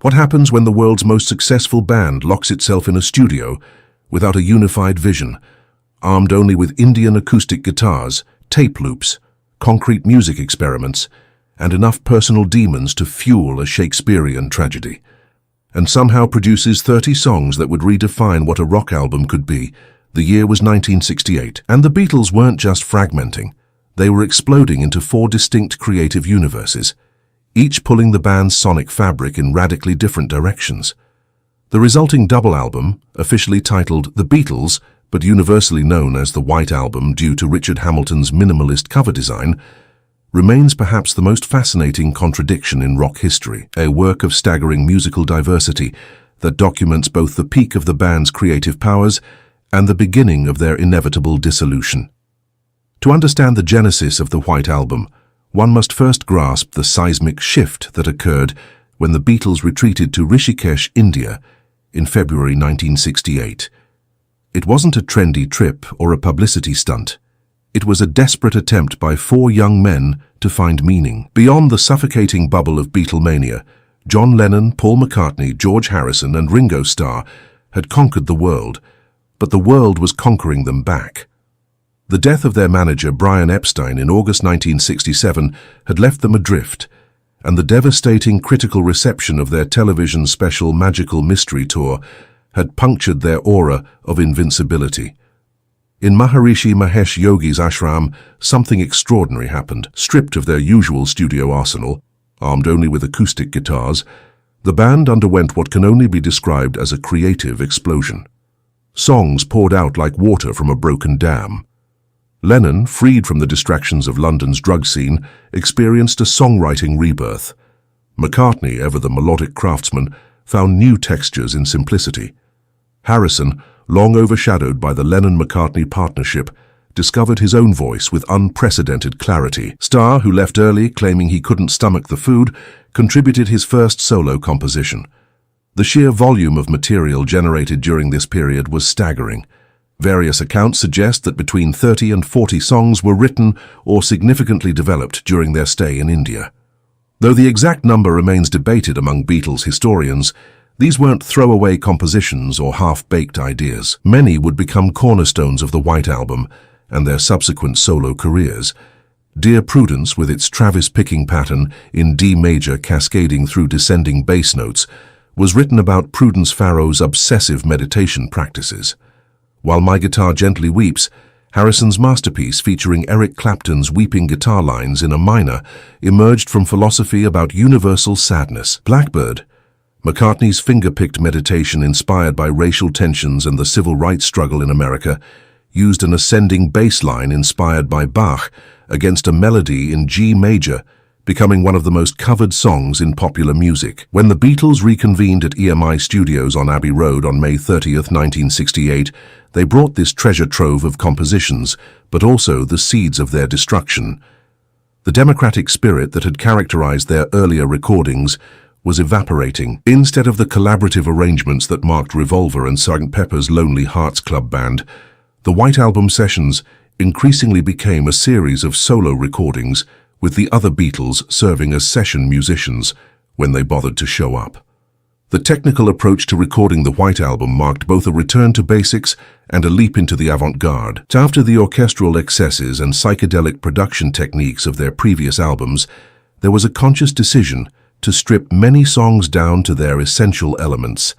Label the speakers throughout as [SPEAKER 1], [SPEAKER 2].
[SPEAKER 1] What happens when the world's most successful band locks itself in a studio without a unified vision, armed only with Indian acoustic guitars, tape loops, concrete music experiments, and enough personal demons to fuel a Shakespearean tragedy, and somehow produces 30 songs that would redefine what a rock album could be? The year was 1968, and the Beatles weren't just fragmenting. They were exploding into 4 distinct creative universes, each pulling the band's sonic fabric in radically different directions. The resulting double album, officially titled The Beatles, but universally known as the White Album due to Richard Hamilton's minimalist cover design, remains perhaps the most fascinating contradiction in rock history, a work of staggering musical diversity that documents both the peak of the band's creative powers and the beginning of their inevitable dissolution. To understand the genesis of the White Album, one must first grasp the seismic shift that occurred when the Beatles retreated to Rishikesh, India, in February 1968. It wasn't a trendy trip or a publicity stunt. It was a desperate attempt by 4 young men to find meaning. Beyond the suffocating bubble of Beatlemania, John Lennon, Paul McCartney, George Harrison, and Ringo Starr had conquered the world, but the world was conquering them back. The death of their manager, Brian Epstein, in August 1967 had left them adrift, and the devastating critical reception of their television special Magical Mystery Tour had punctured their aura of invincibility. In Maharishi Mahesh Yogi's ashram, something extraordinary happened. Stripped of their usual studio arsenal, armed only with acoustic guitars, the band underwent what can only be described as a creative explosion. Songs poured out like water from a broken dam. Lennon, freed from the distractions of London's drug scene, experienced a songwriting rebirth. McCartney, ever the melodic craftsman, found new textures in simplicity. Harrison, long overshadowed by the Lennon-McCartney partnership, discovered his own voice with unprecedented clarity. Starr, who left early claiming he couldn't stomach the food, contributed his first solo composition. The sheer volume of material generated during this period was staggering. Various accounts suggest that between 30 and 40 songs were written or significantly developed during their stay in India. Though the exact number remains debated among Beatles historians, these weren't throwaway compositions or half-baked ideas. Many would become cornerstones of the White Album and their subsequent solo careers. Dear Prudence, with its Travis picking pattern in D major cascading through descending bass notes, was written about Prudence Farrow's obsessive meditation practices. While My Guitar Gently Weeps, Harrison's masterpiece featuring Eric Clapton's weeping guitar lines in a minor, emerged from philosophy about universal sadness. Blackbird, McCartney's finger-picked meditation inspired by racial tensions and the civil rights struggle in America, used an ascending bass line inspired by Bach against a melody in G major, becoming one of the most covered songs in popular music. When the Beatles reconvened at EMI Studios on Abbey Road on May 30, 1968, they brought this treasure trove of compositions, but also the seeds of their destruction. The democratic spirit that had characterized their earlier recordings was evaporating. Instead of the collaborative arrangements that marked Revolver and Sgt. Pepper's Lonely Hearts Club Band, the White Album sessions increasingly became a series of solo recordings, with the other Beatles serving as session musicians when they bothered to show up. The technical approach to recording the White Album marked both a return to basics and a leap into the avant-garde. After the orchestral excesses and psychedelic production techniques of their previous albums, there was a conscious decision to strip many songs down to their essential elements.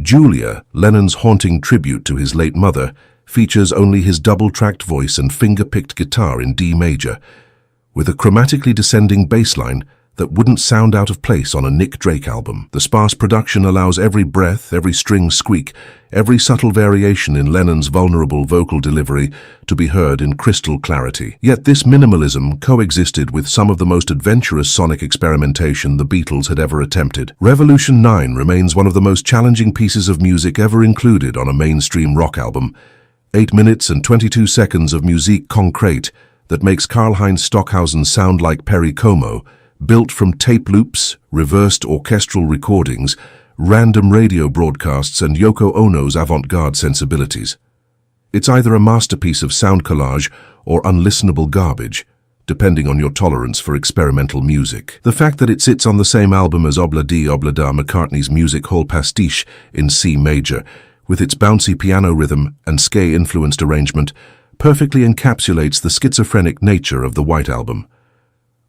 [SPEAKER 1] Julia, Lennon's haunting tribute to his late mother, features only his double-tracked voice and finger-picked guitar in D major, with a chromatically descending bass line that wouldn't sound out of place on a Nick Drake album. The sparse production allows every breath, every string squeak, every subtle variation in Lennon's vulnerable vocal delivery to be heard in crystal clarity. Yet this minimalism coexisted with some of the most adventurous sonic experimentation the Beatles had ever attempted. Revolution 9 remains one of the most challenging pieces of music ever included on a mainstream rock album. 8 minutes and 22 seconds of musique concrète that makes Karlheinz Stockhausen sound like Perry Como, built from tape loops, reversed orchestral recordings, random radio broadcasts, and Yoko Ono's avant-garde sensibilities. It's either a masterpiece of sound collage or unlistenable garbage, depending on your tolerance for experimental music. The fact that it sits on the same album as Obla Di Obla Da, McCartney's music hall pastiche in C major, with its bouncy piano rhythm and ska-influenced arrangement, perfectly encapsulates the schizophrenic nature of the White Album.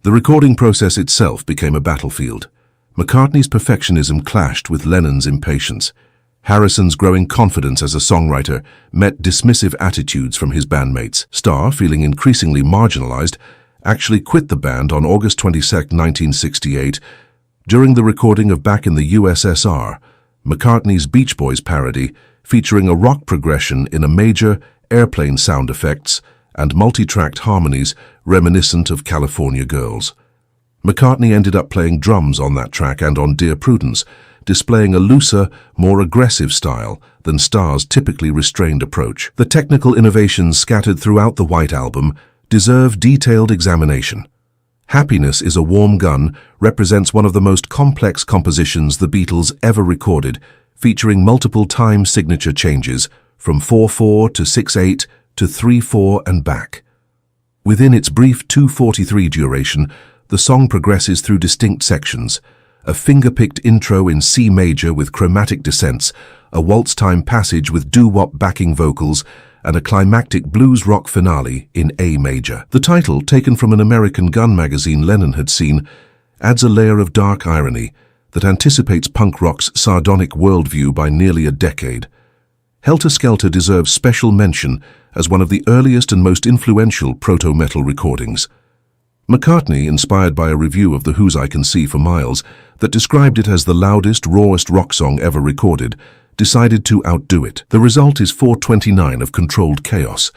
[SPEAKER 1] The recording process itself became a battlefield. McCartney's perfectionism clashed with Lennon's impatience. Harrison's growing confidence as a songwriter met dismissive attitudes from his bandmates. Starr, feeling increasingly marginalized, actually quit the band on August 22, 1968. During the recording of Back in the USSR, McCartney's Beach Boys parody, featuring a rock progression in a major, airplane sound effects, and multi-tracked harmonies reminiscent of California Girls. McCartney ended up playing drums on that track and on Dear Prudence, displaying a looser, more aggressive style than Starr's typically restrained approach. The technical innovations scattered throughout the White Album deserve detailed examination. Happiness is a Warm Gun represents one of the most complex compositions the Beatles ever recorded, featuring multiple time signature changes from 4/4 to 6/8 to 3/4 and back. Within its brief 2:43 duration, the song progresses through distinct sections: a finger-picked intro in C major with chromatic descents, a waltz-time passage with doo-wop backing vocals, and a climactic blues rock finale in A major. The title, taken from an American gun magazine Lennon had seen, adds a layer of dark irony that anticipates punk rock's sardonic worldview by nearly a decade. Helter Skelter deserves special mention as one of the earliest and most influential proto-metal recordings. McCartney, inspired by a review of The Who's I Can See for Miles that described it as the loudest, rawest rock song ever recorded, decided to outdo it. The result is 4:29 of controlled chaos,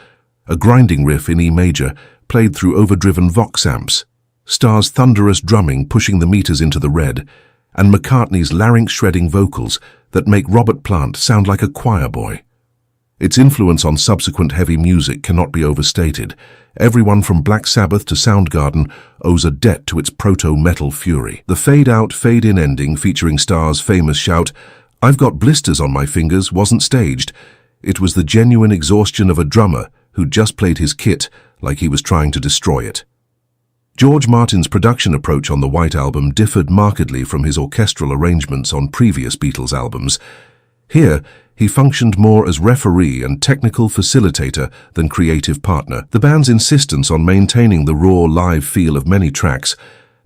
[SPEAKER 1] a grinding riff in E major played through overdriven Vox amps, Starr's thunderous drumming pushing the meters into the red, and McCartney's larynx-shredding vocals that make Robert Plant sound like a choir boy. Its influence on subsequent heavy music cannot be overstated. Everyone from Black Sabbath to Soundgarden owes a debt to its proto-metal fury. The fade-out, fade-in ending featuring Starr's famous shout, "I've got blisters on my fingers," wasn't staged. It was the genuine exhaustion of a drummer who'd just played his kit like he was trying to destroy it. George Martin's production approach on the White Album differed markedly from his orchestral arrangements on previous Beatles albums. Here, he functioned more as referee and technical facilitator than creative partner. The band's insistence on maintaining the raw live feel of many tracks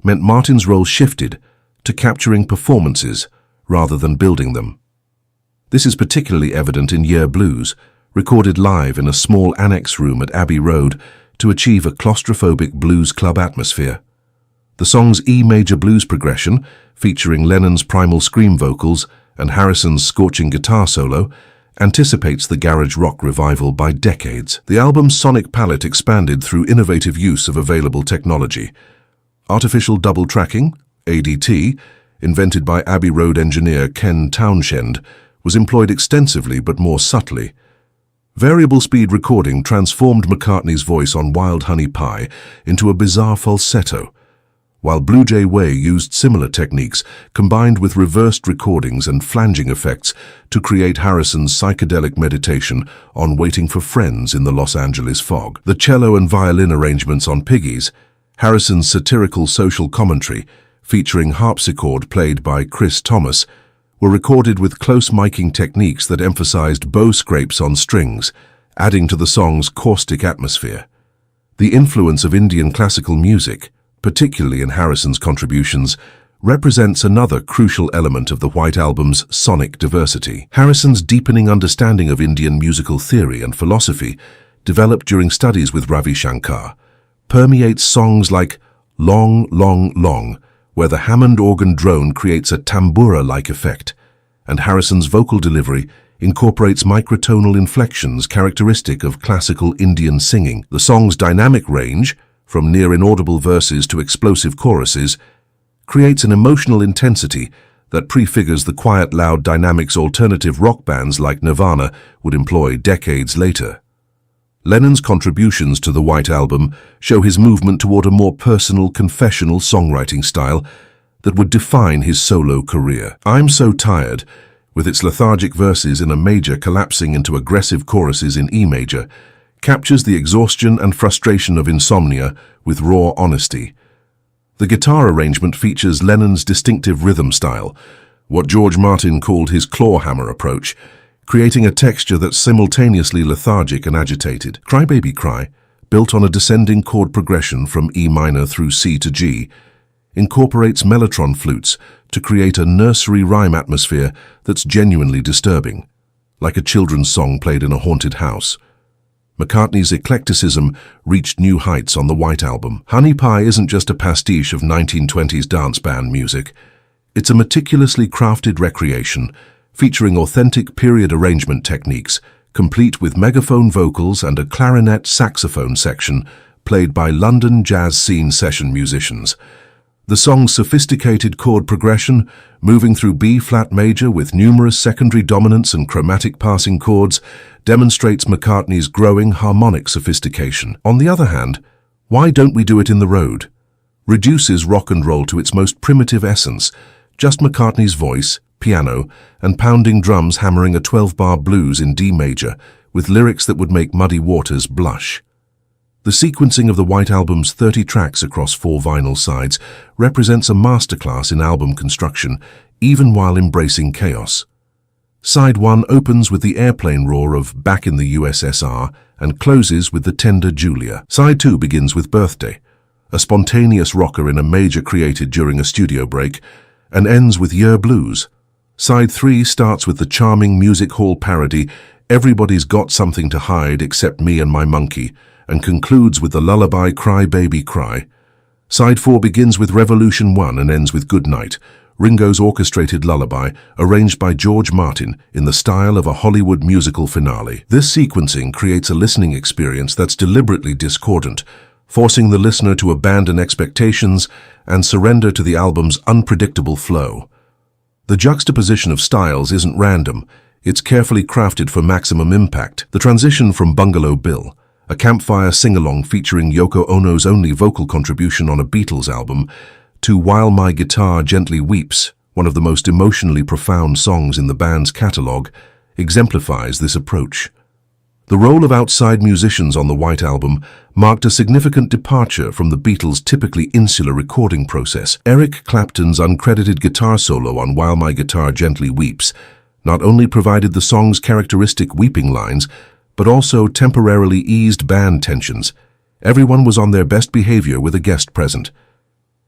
[SPEAKER 1] meant Martin's role shifted to capturing performances rather than building them. This is particularly evident in Year Blues, recorded live in a small annex room at Abbey Road to achieve a claustrophobic blues club atmosphere. The song's E major blues progression, featuring Lennon's primal scream vocals and Harrison's scorching guitar solo, anticipates the garage rock revival by decades. The album's sonic palette expanded through innovative use of available technology. Artificial double tracking, ADT, invented by Abbey Road engineer Ken Townshend, was employed extensively but more subtly. Variable speed recording transformed McCartney's voice on Wild Honey Pie into a bizarre falsetto, while Blue Jay Way used similar techniques combined with reversed recordings and flanging effects to create Harrison's psychedelic meditation on Waiting for Friends in the Los Angeles fog. The cello and violin arrangements on Piggies, Harrison's satirical social commentary, featuring harpsichord played by Chris Thomas, were recorded with close miking techniques that emphasized bow scrapes on strings, adding to the song's caustic atmosphere. The influence of Indian classical music, particularly in Harrison's contributions, represents another crucial element of the White Album's sonic diversity. Harrison's deepening understanding of Indian musical theory and philosophy, developed during studies with Ravi Shankar, permeates songs like Long, Long, Long, where the Hammond organ drone creates a tambura-like effect, and Harrison's vocal delivery incorporates microtonal inflections characteristic of classical Indian singing. The song's dynamic range, from near-inaudible verses to explosive choruses, creates an emotional intensity that prefigures the quiet, loud dynamics alternative rock bands like Nirvana would employ decades later. Lennon's contributions to the White Album show his movement toward a more personal, confessional songwriting style that would define his solo career. I'm So Tired, with its lethargic verses in a major collapsing into aggressive choruses in E major, captures the exhaustion and frustration of insomnia with raw honesty. The guitar arrangement features Lennon's distinctive rhythm style, what George Martin called his clawhammer approach, creating a texture that's simultaneously lethargic and agitated. Cry Baby Cry, built on a descending chord progression from E minor through C to G, incorporates mellotron flutes to create a nursery rhyme atmosphere that's genuinely disturbing, like a children's song played in a haunted house. McCartney's eclecticism reached new heights on the White Album. Honey Pie isn't just a pastiche of 1920s dance band music. It's a meticulously crafted recreation, featuring authentic period arrangement techniques, complete with megaphone vocals and a clarinet saxophone section played by London jazz scene session musicians. The song's sophisticated chord progression, moving through B-flat major with numerous secondary dominants and chromatic passing chords, demonstrates McCartney's growing harmonic sophistication. On the other hand, Why Don't We Do It in the Road reduces rock and roll to its most primitive essence, just McCartney's voice, piano, and pounding drums hammering a 12-bar blues in D major, with lyrics that would make Muddy Waters blush. The sequencing of the White Album's 30 tracks across 4 vinyl sides represents a masterclass in album construction, even while embracing chaos. Side 1 opens with the airplane roar of Back in the USSR and closes with the tender Julia. Side 2 begins with Birthday, a spontaneous rocker in a major created during a studio break, and ends with Year Blues. Side 3 starts with the charming music hall parody Everybody's Got Something to Hide Except Me and My Monkey, and concludes with the lullaby Cry Baby Cry. Side 4 begins with Revolution 1 and ends with Good Night, Ringo's orchestrated lullaby arranged by George Martin in the style of a Hollywood musical finale. This sequencing creates a listening experience that's deliberately discordant, forcing the listener to abandon expectations and surrender to the album's unpredictable flow. The juxtaposition of styles isn't random, it's carefully crafted for maximum impact. The transition from Bungalow Bill, a campfire sing-along featuring Yoko Ono's only vocal contribution on a Beatles album, to While My Guitar Gently Weeps, one of the most emotionally profound songs in the band's catalogue, exemplifies this approach. The role of outside musicians on the White Album marked a significant departure from the Beatles' typically insular recording process. Eric Clapton's uncredited guitar solo on While My Guitar Gently Weeps not only provided the song's characteristic weeping lines, but also temporarily eased band tensions. Everyone was on their best behavior with a guest present.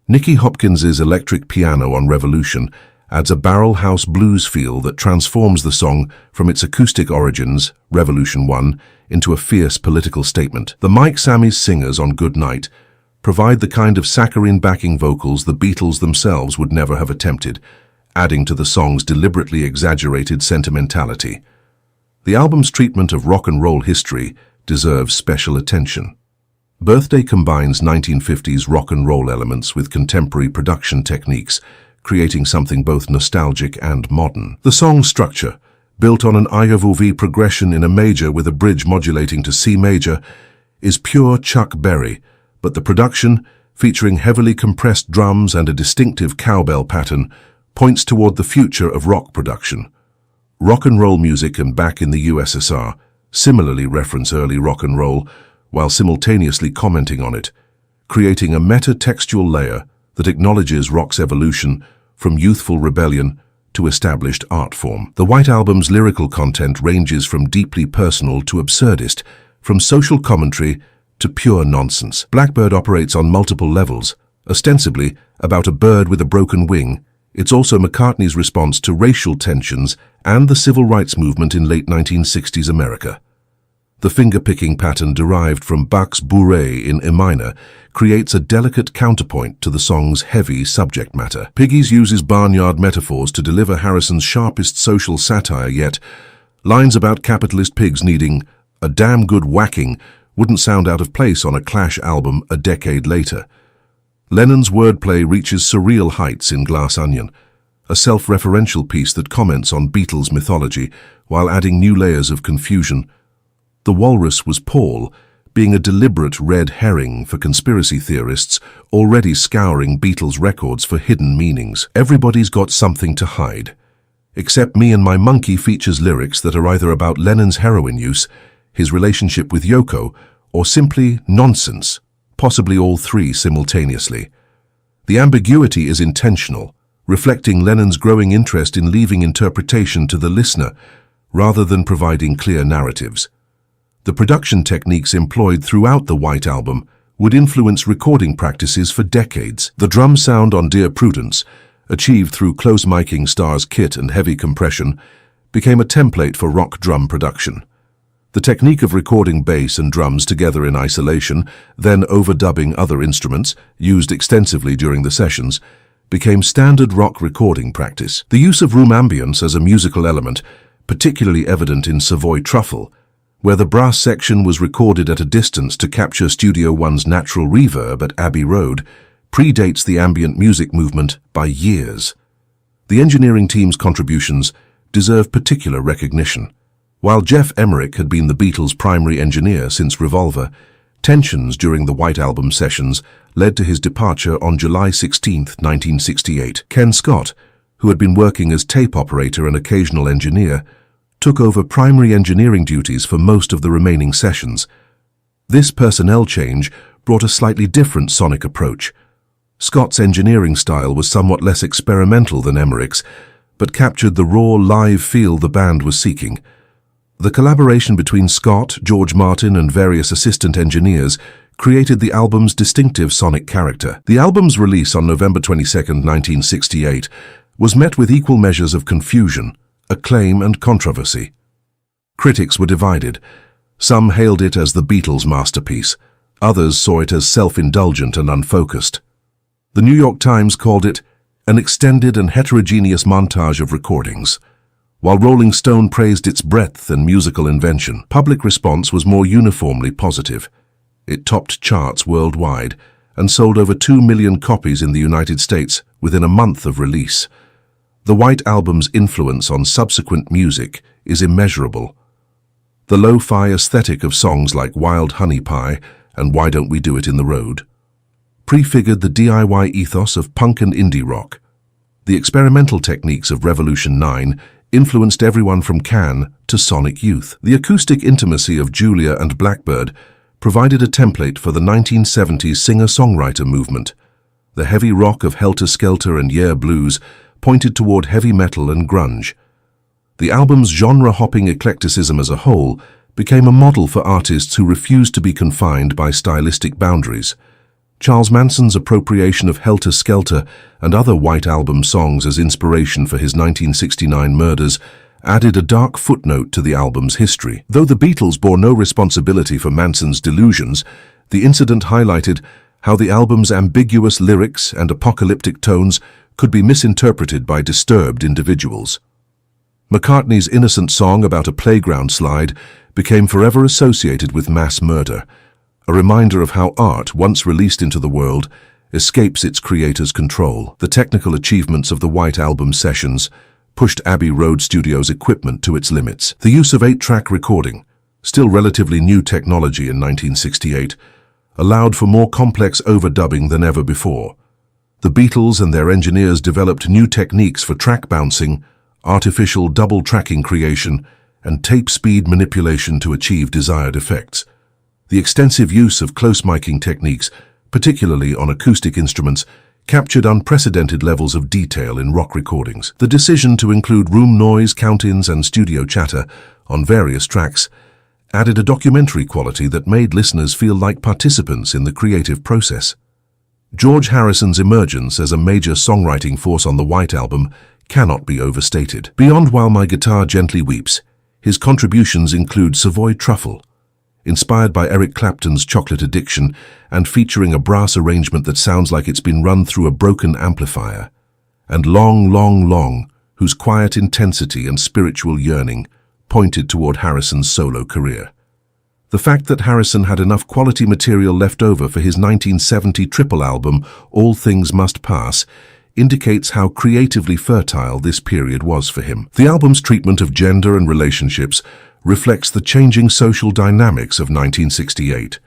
[SPEAKER 1] Nicky Hopkins's electric piano on Revolution adds a barrel house blues feel that transforms the song from its acoustic origins, Revolution 1, into a fierce political statement. The Mike Sammy's singers on Good Night provide the kind of saccharine backing vocals the Beatles themselves would never have attempted, adding to the song's deliberately exaggerated sentimentality. The album's treatment of rock and roll history deserves special attention. Birthday combines 1950s rock and roll elements with contemporary production techniques, creating something both nostalgic and modern. The song's structure, built on an I-over-V progression in a major with a bridge modulating to C major, is pure Chuck Berry, but the production, featuring heavily compressed drums and a distinctive cowbell pattern, points toward the future of rock production. Rock and roll music and Back in the USSR similarly reference early rock and roll, while simultaneously commenting on it, creating a meta-textual layer that acknowledges rock's evolution from youthful rebellion to established art form. The White Album's lyrical content ranges from deeply personal to absurdist, from social commentary to pure nonsense. Blackbird operates on multiple levels, ostensibly about a bird with a broken wing. It's also McCartney's response to racial tensions and the civil rights movement in late 1960s America. The finger-picking pattern derived from Bach's bourrée in E minor creates a delicate counterpoint to the song's heavy subject matter. Piggies uses barnyard metaphors to deliver Harrison's sharpest social satire, yet lines about capitalist pigs needing a damn good whacking wouldn't sound out of place on a Clash album a decade later. Lennon's wordplay reaches surreal heights in Glass Onion, a self-referential piece that comments on Beatles mythology while adding new layers of confusion. The Walrus was Paul, being a deliberate red herring for conspiracy theorists already scouring Beatles records for hidden meanings. Everybody's Got Something to Hide. Except Me and My Monkey features lyrics that are either about Lennon's heroin use, his relationship with Yoko, or simply nonsense, possibly all three simultaneously. The ambiguity is intentional, reflecting Lennon's growing interest in leaving interpretation to the listener rather than providing clear narratives. The production techniques employed throughout the White Album would influence recording practices for decades. The drum sound on Dear Prudence, achieved through close miking Starr's kit and heavy compression, became a template for rock drum production. The technique of recording bass and drums together in isolation, then overdubbing other instruments, used extensively during the sessions, became standard rock recording practice. The use of room ambience as a musical element, particularly evident in Savoy Truffle, where the brass section was recorded at a distance to capture Studio One's natural reverb at Abbey Road, predates the ambient music movement by years. The engineering team's contributions deserve particular recognition. While Geoff Emerick had been the Beatles' primary engineer since Revolver, tensions during the White Album sessions led to his departure on July 16, 1968. Ken Scott, who had been working as tape operator and occasional engineer, took over primary engineering duties for most of the remaining sessions. This personnel change brought a slightly different sonic approach. Scott's engineering style was somewhat less experimental than Emmerich's, but captured the raw, live feel the band was seeking. The collaboration between Scott, George Martin, and various assistant engineers created the album's distinctive sonic character. The album's release on November 22, 1968, was met with equal measures of confusion, acclaim, and controversy. Critics were divided. Some hailed it as the Beatles' masterpiece. Others saw it as self-indulgent and unfocused. The New York Times called it an extended and heterogeneous montage of recordings. While Rolling Stone praised its breadth and musical invention, public response was more uniformly positive. It topped charts worldwide and sold over 2 million copies in the United States within a month of release. The White Album's influence on subsequent music is immeasurable. The lo-fi aesthetic of songs like Wild Honey Pie and Why Don't We Do It in the Road prefigured the DIY ethos of punk and indie rock. The experimental techniques of Revolution 9 influenced everyone from Can to Sonic Youth. The acoustic intimacy of Julia and Blackbird provided a template for the 1970s singer-songwriter movement. The heavy rock of Helter Skelter and Yeah Blues pointed toward heavy metal and grunge. The album's genre-hopping eclecticism as a whole became a model for artists who refused to be confined by stylistic boundaries. Charles Manson's appropriation of Helter Skelter and other White Album songs as inspiration for his 1969 murders added a dark footnote to the album's history. Though the Beatles bore no responsibility for Manson's delusions, the incident highlighted how the album's ambiguous lyrics and apocalyptic tones could be misinterpreted by disturbed individuals. McCartney's innocent song about a playground slide became forever associated with mass murder, a reminder of how art, once released into the world, escapes its creator's control. The technical achievements of the White Album sessions pushed Abbey Road Studios' equipment to its limits. The use of 8-track recording, still relatively new technology in 1968, allowed for more complex overdubbing than ever before. The Beatles and their engineers developed new techniques for track bouncing, artificial double tracking creation, and tape speed manipulation to achieve desired effects. The extensive use of close miking techniques, particularly on acoustic instruments, captured unprecedented levels of detail in rock recordings. The decision to include room noise, count-ins, and studio chatter on various tracks added a documentary quality that made listeners feel like participants in the creative process. George Harrison's emergence as a major songwriting force on the White Album cannot be overstated. Beyond While My Guitar Gently Weeps, his contributions include Savoy Truffle, inspired by Eric Clapton's Chocolate Addiction and featuring a brass arrangement that sounds like it's been run through a broken amplifier, and Long, Long, Long, whose quiet intensity and spiritual yearning pointed toward Harrison's solo career. The fact that Harrison had enough quality material left over for his 1970 triple album, All Things Must Pass, indicates how creatively fertile this period was for him. The album's treatment of gender and relationships reflects the changing social dynamics of 1968.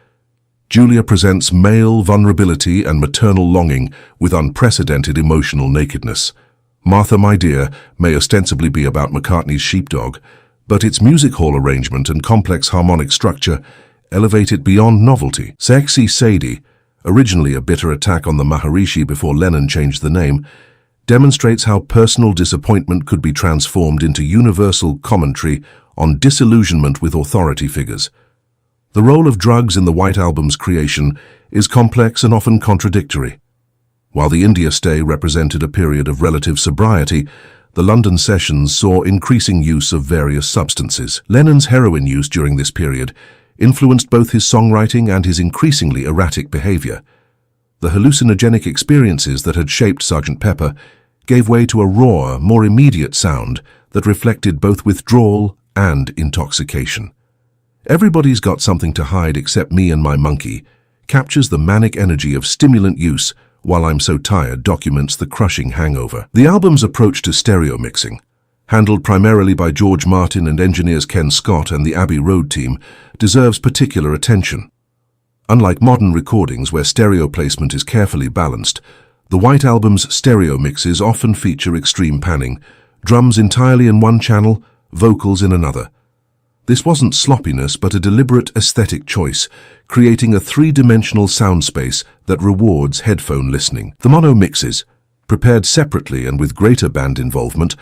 [SPEAKER 1] Julia presents male vulnerability and maternal longing with unprecedented emotional nakedness. Martha, My Dear may ostensibly be about McCartney's sheepdog, but its music hall arrangement and complex harmonic structure elevate it beyond novelty. Sexy Sadie, originally a bitter attack on the Maharishi before Lennon changed the name, demonstrates how personal disappointment could be transformed into universal commentary on disillusionment with authority figures. The role of drugs in the White Album's creation is complex and often contradictory. While the India stay represented a period of relative sobriety, the London sessions saw increasing use of various substances. Lennon's heroin use during this period influenced both his songwriting and his increasingly erratic behavior. The hallucinogenic experiences that had shaped Sgt. Pepper gave way to a raw, more immediate sound that reflected both withdrawal and intoxication. Everybody's Got Something to Hide Except Me and My Monkey captures the manic energy of stimulant use, while I'm So Tired documents the crushing hangover. The album's approach to stereo mixing, handled primarily by George Martin and engineers Ken Scott and the Abbey Road team, deserves particular attention. Unlike modern recordings where stereo placement is carefully balanced, the White Album's stereo mixes often feature extreme panning, drums entirely in one channel, vocals in another. This wasn't sloppiness but a deliberate aesthetic choice, creating a three-dimensional sound space that rewards headphone listening. The mono mixes, prepared separately and with greater band involvement,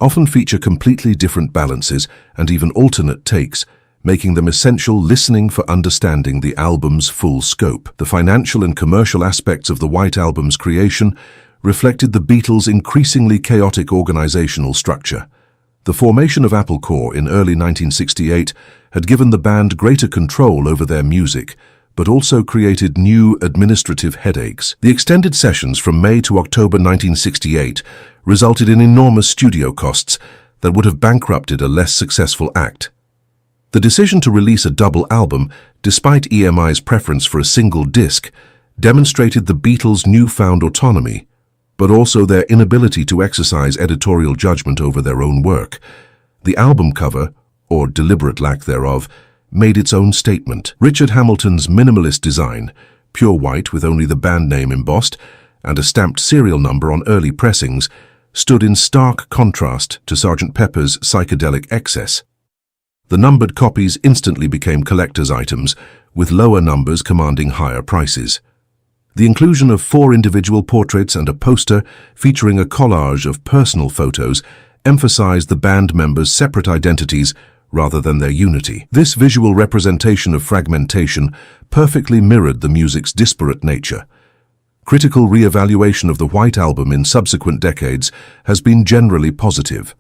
[SPEAKER 1] often feature completely different balances and even alternate takes, making them essential listening for understanding the album's full scope. The financial and commercial aspects of the White Album's creation reflected the Beatles' increasingly chaotic organizational structure. The formation of Apple Corps in early 1968 had given the band greater control over their music, but also created new administrative headaches. The extended sessions from May to October 1968 resulted in enormous studio costs that would have bankrupted a less successful act. The decision to release a double album, despite EMI's preference for a single disc, demonstrated the Beatles' newfound autonomy, but also their inability to exercise editorial judgment over their own work. The album cover, or deliberate lack thereof, made its own statement. Richard Hamilton's minimalist design, pure white with only the band name embossed, and a stamped serial number on early pressings, stood in stark contrast to Sgt. Pepper's psychedelic excess. The numbered copies instantly became collector's items, with lower numbers commanding higher prices. The inclusion of 4 individual portraits and a poster featuring a collage of personal photos emphasized the band members' separate identities rather than their unity. This visual representation of fragmentation perfectly mirrored the music's disparate nature. Critical re-evaluation of the White Album in subsequent decades has been generally positive.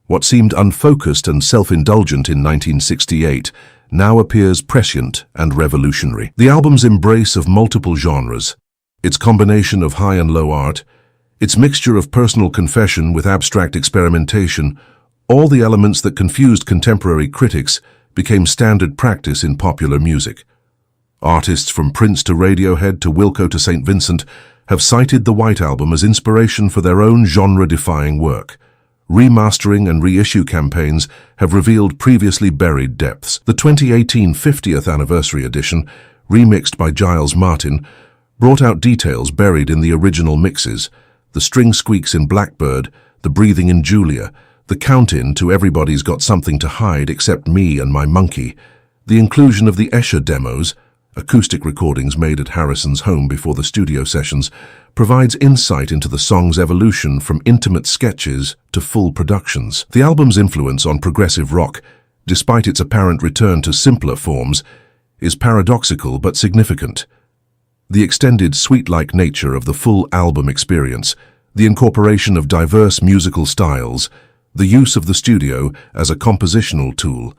[SPEAKER 1] What seemed unfocused and self-indulgent in 1968 now appears prescient and revolutionary. The album's embrace of multiple genres, its combination of high and low art, its mixture of personal confession with abstract experimentation, all the elements that confused contemporary critics, became standard practice in popular music. Artists from Prince to Radiohead to Wilco to St. Vincent have cited the White Album as inspiration for their own genre-defying work. Remastering and reissue campaigns have revealed previously buried depths. The 2018 50th anniversary edition, remixed by Giles Martin, brought out details buried in the original mixes: the string squeaks in Blackbird, the breathing in Julia, the count-in to Everybody's Got Something to Hide Except Me and My Monkey, the inclusion of the Escher demos, acoustic recordings made at Harrison's home before the studio sessions, provides insight into the song's evolution from intimate sketches to full productions. The album's influence on progressive rock, despite its apparent return to simpler forms, is paradoxical but significant. The extended suite-like nature of the full album experience, the incorporation of diverse musical styles, the use of the studio as a compositional tool,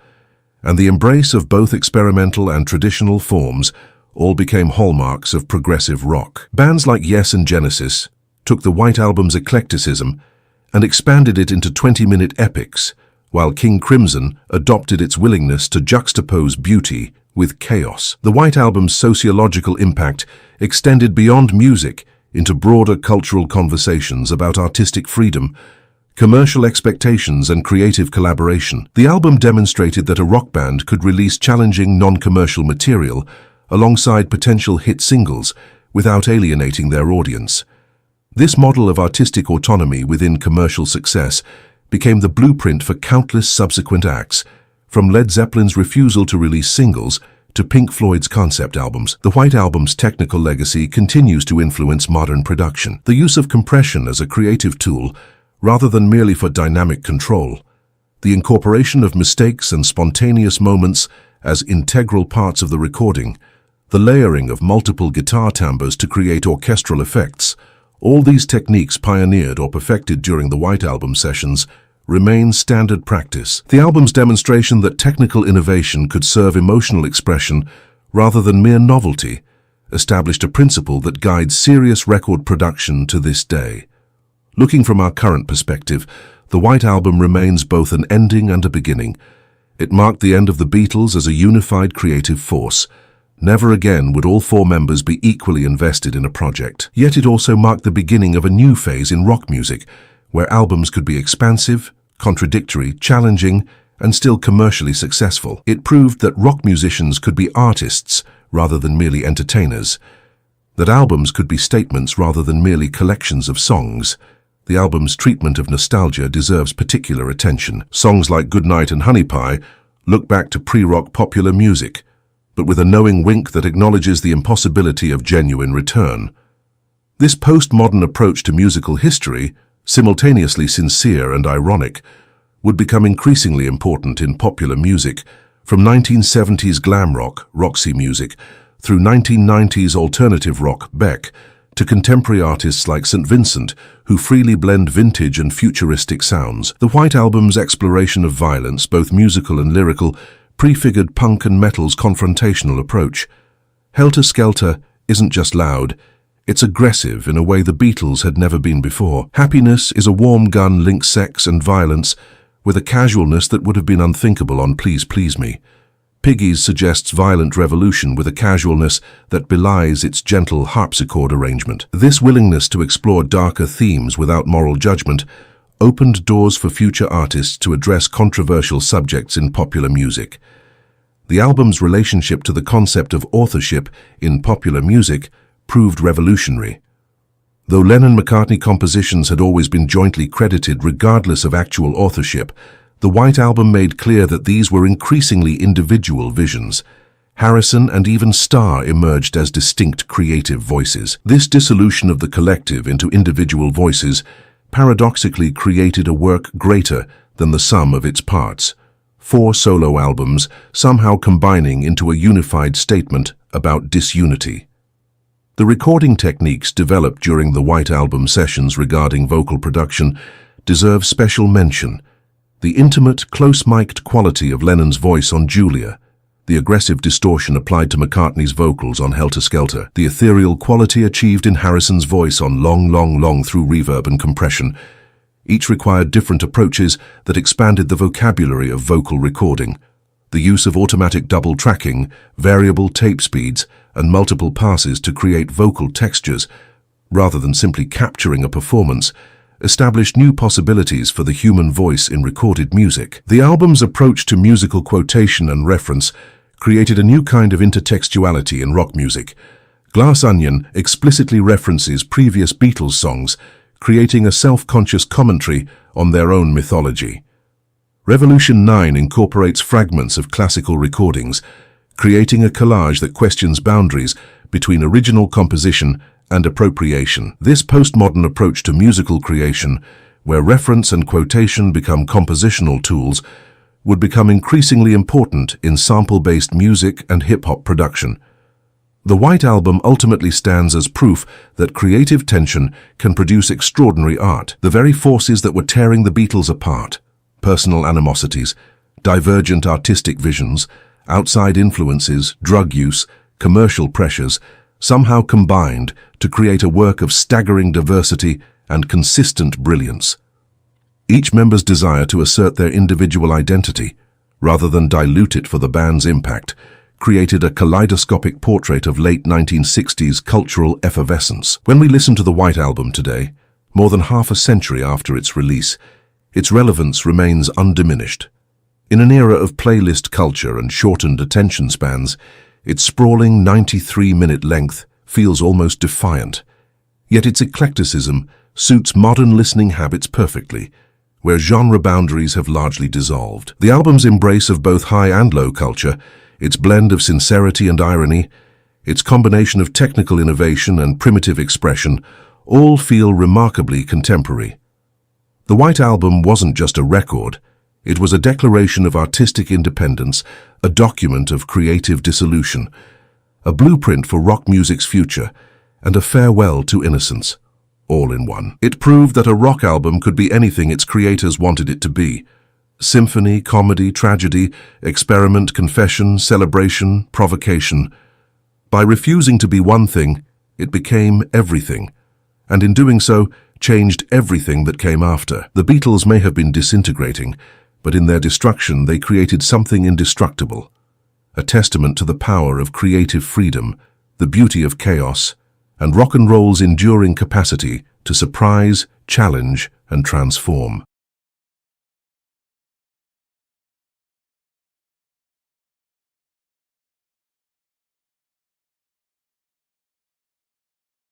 [SPEAKER 1] and the embrace of both experimental and traditional forms all became hallmarks of progressive rock. Bands like Yes and Genesis took the White Album's eclecticism and expanded it into 20-minute epics, while King Crimson adopted its willingness to juxtapose beauty with chaos. The White Album's sociological impact extended beyond music into broader cultural conversations about artistic freedom, commercial expectations and creative collaboration. The album demonstrated that a rock band could release challenging non-commercial material alongside potential hit singles without alienating their audience. This model of artistic autonomy within commercial success became the blueprint for countless subsequent acts, from Led Zeppelin's refusal to release singles to Pink Floyd's concept albums. The White Album's technical legacy continues to influence modern production. The use of compression as a creative tool, rather than merely for dynamic control, the incorporation of mistakes and spontaneous moments as integral parts of the recording, the layering of multiple guitar timbres to create orchestral effects, all these techniques pioneered or perfected during the White Album sessions remain standard practice. The album's demonstration that technical innovation could serve emotional expression rather than mere novelty established a principle that guides serious record production to this day. Looking from our current perspective, the White Album remains both an ending and a beginning. It marked the end of the Beatles as a unified creative force. Never again would all four members be equally invested in a project. Yet it also marked the beginning of a new phase in rock music, where albums could be expansive, contradictory, challenging, and still commercially successful. It proved that rock musicians could be artists rather than merely entertainers, that albums could be statements rather than merely collections of songs. The album's treatment of nostalgia deserves particular attention. Songs like Goodnight and Honey Pie look back to pre-rock popular music, but with a knowing wink that acknowledges the impossibility of genuine return. This postmodern approach to musical history, simultaneously sincere and ironic, would become increasingly important in popular music, from 1970s glam rock, Roxy Music, through 1990s alternative rock, Beck, to contemporary artists like St. Vincent, who freely blend vintage and futuristic sounds. The White Album's exploration of violence, both musical and lyrical, prefigured punk and metal's confrontational approach. Helter Skelter isn't just loud, it's aggressive in a way the Beatles had never been before. Happiness is a warm gun links sex and violence with a casualness that would have been unthinkable on Please Please Me. Piggies suggests violent revolution with a casualness that belies its gentle harpsichord arrangement. This willingness to explore darker themes without moral judgment opened doors for future artists to address controversial subjects in popular music. The album's relationship to the concept of authorship in popular music proved revolutionary. Though Lennon-McCartney compositions had always been jointly credited regardless of actual authorship, the White Album made clear that these were increasingly individual visions. Harrison and even Starr emerged as distinct creative voices. This dissolution of the collective into individual voices paradoxically created a work greater than the sum of its parts. 4 solo albums, somehow combining into a unified statement about disunity. The recording techniques developed during the White Album sessions regarding vocal production deserve special mention. The intimate, close-mic'd quality of Lennon's voice on Julia, the aggressive distortion applied to McCartney's vocals on Helter Skelter, the ethereal quality achieved in Harrison's voice on Long, Long, Long through reverb and compression. Each required different approaches that expanded the vocabulary of vocal recording. The use of automatic double tracking, variable tape speeds, and multiple passes to create vocal textures, rather than simply capturing a performance, established new possibilities for the human voice in recorded music. The album's approach to musical quotation and reference created a new kind of intertextuality in rock music. Glass Onion explicitly references previous Beatles songs, creating a self-conscious commentary on their own mythology. Revolution 9 incorporates fragments of classical recordings, creating a collage that questions boundaries between original composition and appropriation. This postmodern approach to musical creation, where reference and quotation become compositional tools, would become increasingly important in sample-based music and hip-hop production. The White Album ultimately stands as proof that creative tension can produce extraordinary art. The very forces that were tearing the Beatles apart, personal animosities, divergent artistic visions, outside influences, drug use, commercial pressures, somehow combined to create a work of staggering diversity and consistent brilliance. Each member's desire to assert their individual identity, rather than dilute it for the band's impact, created a kaleidoscopic portrait of late 1960s cultural effervescence. When we listen to the White Album today, more than half a century after its release, its relevance remains undiminished. In an era of playlist culture and shortened attention spans, its sprawling 93-minute length feels almost defiant. Yet its eclecticism suits modern listening habits perfectly. where genre boundaries have largely dissolved. The album's embrace of both high and low culture, its blend of sincerity and irony, its combination of technical innovation and primitive expression, all feel remarkably contemporary. The White Album wasn't just a record, it was a declaration of artistic independence, a document of creative dissolution, a blueprint for rock music's future, and a farewell to innocence, all in one. It proved that a rock album could be anything its creators wanted it to be. Symphony, comedy, tragedy, experiment, confession, celebration, provocation. By refusing to be one thing, it became everything, and in doing so, changed everything that came after. The Beatles may have been disintegrating, but in their destruction they created something indestructible, a testament to the power of creative freedom, the beauty of chaos, and rock and roll's enduring capacity to surprise, challenge, and transform.